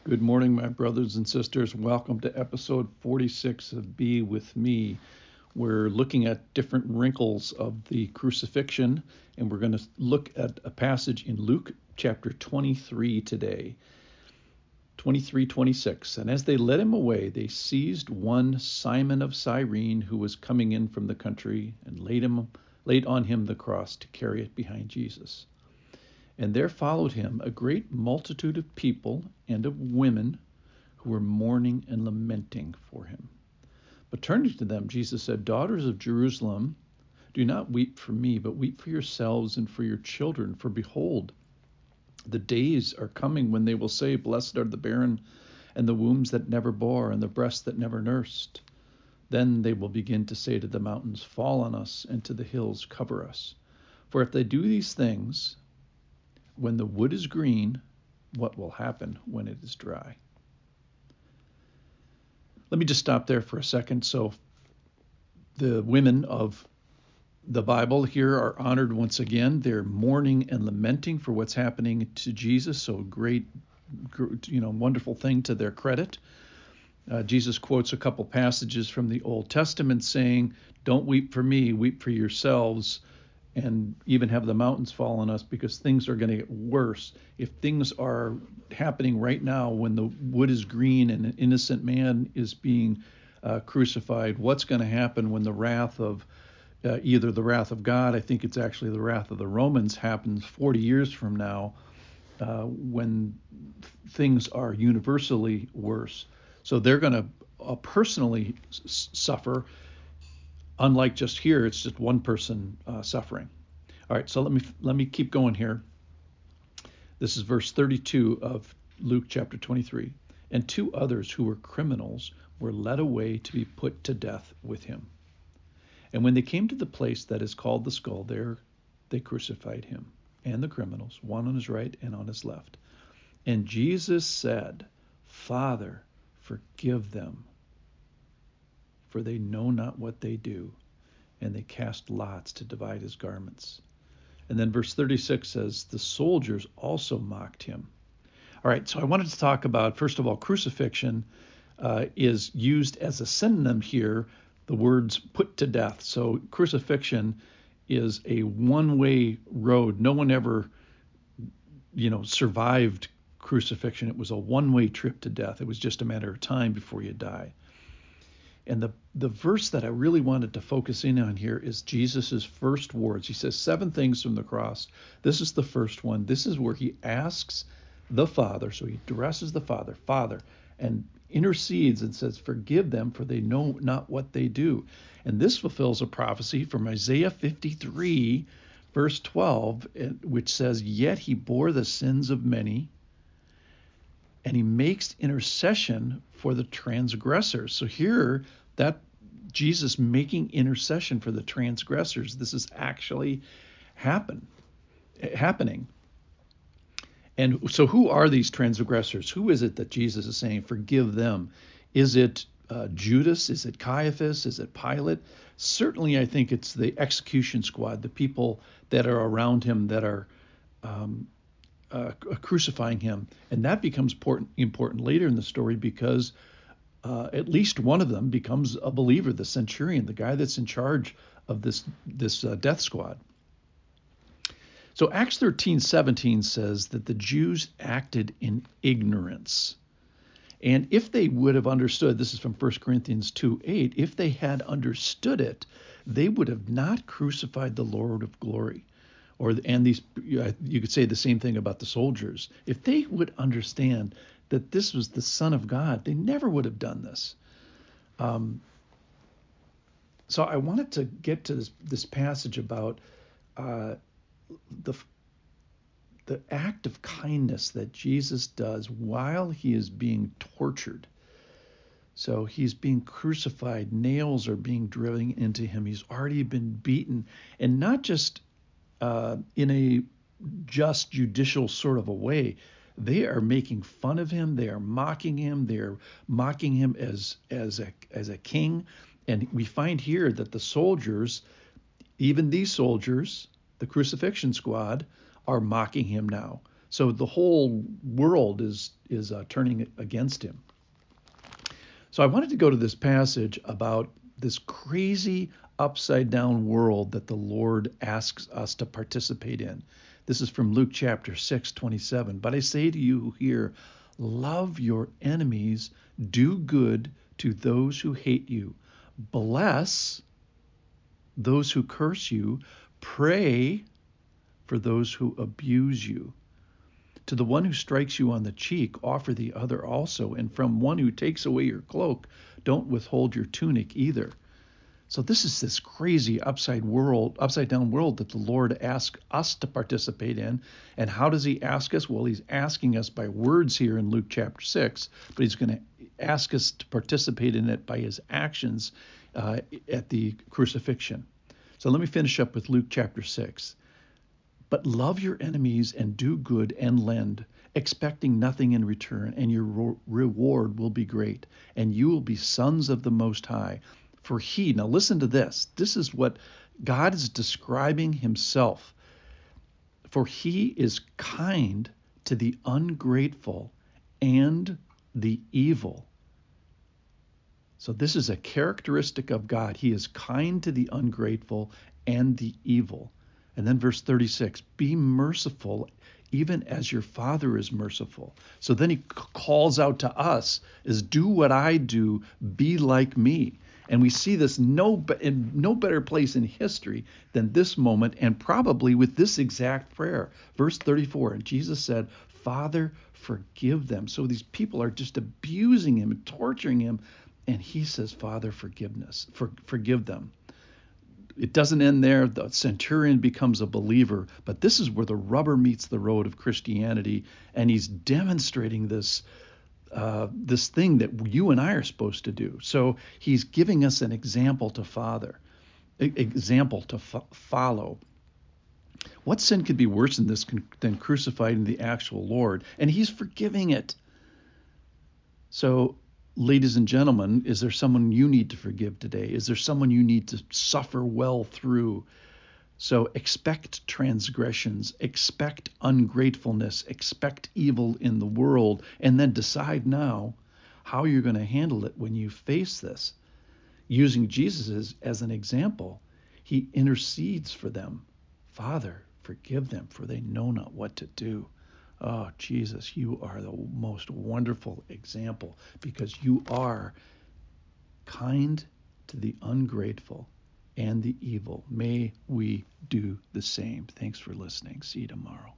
Good morning, my brothers and sisters. Welcome to episode 46 of Be With Me. We're looking at different wrinkles of the crucifixion, and we're going to look at a passage in Luke chapter 23 today. 23:26. And as they led him away, they seized one Simon of Cyrene, who was coming in from the country, and laid on him the cross to carry it behind Jesus. And there followed him a great multitude of people and of women who were mourning and lamenting for him. But turning to them, Jesus said, "Daughters of Jerusalem, do not weep for me, but weep for yourselves and for your children. For behold, the days are coming when they will say, Blessed are the barren and the wombs that never bore and the breasts that never nursed. Then they will begin to say to the mountains, Fall on us, and to the hills, cover us. For if they do these things, when the wood is green, what will happen when it is dry?" Let me just stop there for a second. So the women of the Bible here are honored once again. They're mourning and lamenting for what's happening to Jesus. So great, wonderful thing to their credit. Jesus quotes a couple passages from the Old Testament saying, "Don't weep for me, weep for yourselves, and even have the mountains fall on us, because things are going to get worse." If things are happening right now when the wood is green and an innocent man is being crucified, what's going to happen when the wrath of either the wrath of God, I think it's actually the wrath of the Romans, happens 40 years from now, when things are universally worse. So they're going to personally suffer. Unlike just here, it's just one person suffering. All right, so let me keep going here. This is verse 32 of Luke chapter 23. And two others who were criminals were led away to be put to death with him. And when they came to the place that is called the Skull, there they crucified him and the criminals, one on his right and on his left. And Jesus said, "Father, forgive them, for they know not what they do." And they cast lots to divide his garments. And then verse 36 says, the soldiers also mocked him. All right, so I wanted to talk about, first of all, crucifixion is used as a synonym here, the words put to death. So crucifixion is a one-way road. No one ever, survived crucifixion. It was a one-way trip to death. It was just a matter of time before you die. And the verse that I really wanted to focus in on here is Jesus's first words. He says 7 things from the cross. This is the first one. This is where he asks the Father. So he addresses the Father, and intercedes and says, "Forgive them, for they know not what they do." And this fulfills a prophecy from Isaiah 53, verse 12, which says, "Yet he bore the sins of many, and he makes intercession for the transgressors." So here, that Jesus making intercession for the transgressors, this is actually happening. And so who are these transgressors? Who is it that Jesus is saying, forgive them? Is it Judas? Is it Caiaphas? Is it Pilate? Certainly, I think it's the execution squad, the people that are around him that are crucifying him. And that becomes important later in the story, because at least one of them becomes a believer, the centurion, the guy that's in charge of this death squad. So Acts 13:17 says that the Jews acted in ignorance. And if they would have understood, this is from 1 Corinthians 2:8, if they had understood it, they would have not crucified the Lord of glory. You could say the same thing about the soldiers. If they would understand that this was the Son of God, they never would have done this. So I wanted to get to this passage about the act of kindness that Jesus does while he is being tortured. So he's being crucified, nails are being driven into him, he's already been beaten, and not just in a just judicial sort of a way. They are making fun of him, they are mocking him, they're mocking him as a king. And we find here that the soldiers, even these soldiers, the crucifixion squad, are mocking him now. So the whole world is turning against him. So I wanted to go to this passage about this crazy upside down world that the Lord asks us to participate in. This is from Luke chapter 6:27. But I say to you who hear, love your enemies, do good to those who hate you, bless those who curse you, pray for those who abuse you. To the one who strikes you on the cheek, offer the other also, and from one who takes away your cloak, don't withhold your tunic either. So this is this crazy upside down world that the Lord asks us to participate in. And how does he ask us? Well, he's asking us by words here in Luke chapter 6, but he's going to ask us to participate in it by his actions at the crucifixion. So let me finish up with Luke chapter 6. But love your enemies and do good and lend, expecting nothing in return, and your reward will be great, and you will be sons of the Most High. For he, now listen to this. This is what God is describing himself. For he is kind to the ungrateful and the evil. So this is a characteristic of God. He is kind to the ungrateful and the evil. And then verse 36, be merciful even as your Father is merciful. So then he calls out to us, is do what I do, be like me. And we see this in no better place in history than this moment, and probably with this exact prayer. Verse 34, and Jesus said, Father, forgive them. So these people are just abusing him and torturing him. And he says, Father, forgive them. It doesn't end there. The centurion becomes a believer, but this is where the rubber meets the road of Christianity, and he's demonstrating this thing that you and I are supposed to do. So he's giving us an example to follow. What sin could be worse than this than crucifying the actual Lord? And he's forgiving it. So, ladies and gentlemen, is there someone you need to forgive today? Is there someone you need to suffer well through? So expect transgressions, expect ungratefulness, expect evil in the world, and then decide now how you're going to handle it when you face this. Using Jesus as an example, he intercedes for them. Father, forgive them, for they know not what to do. Oh, Jesus, you are the most wonderful example because you are kind to the ungrateful and the evil. May we do the same. Thanks for listening. See you tomorrow.